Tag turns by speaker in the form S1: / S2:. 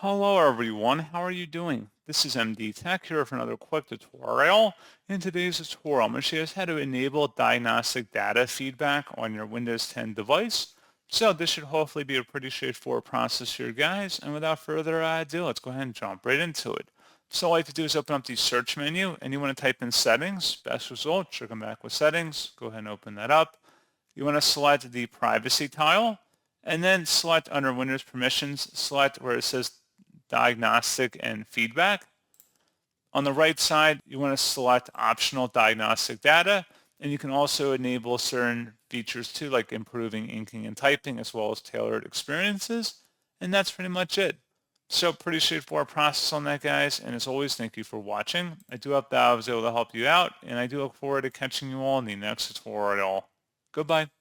S1: Hello everyone, how are you doing? This is MD Tech here for another quick tutorial. In today's tutorial, I'm going to show you guys how to enable diagnostic data feedback on your Windows 10 device. So this should hopefully be a pretty straightforward process here, guys. And without further ado, let's go ahead and jump right into it. So all I have to do is open up the search menu and you want to type in settings. Best result, should come back with settings. Go ahead and open that up. You want to select the privacy tile and then select under Windows permissions, select where it says diagnostic and feedback. On the right side, you want to select optional diagnostic data, and you can also enable certain features too, like improving inking and typing, as well as tailored experiences. And that's pretty much it. So pretty straightforward process on that, guys. And as always, thank you for watching. I do hope that I was able to help you out, and I do look forward to catching you all in the next tutorial. Goodbye.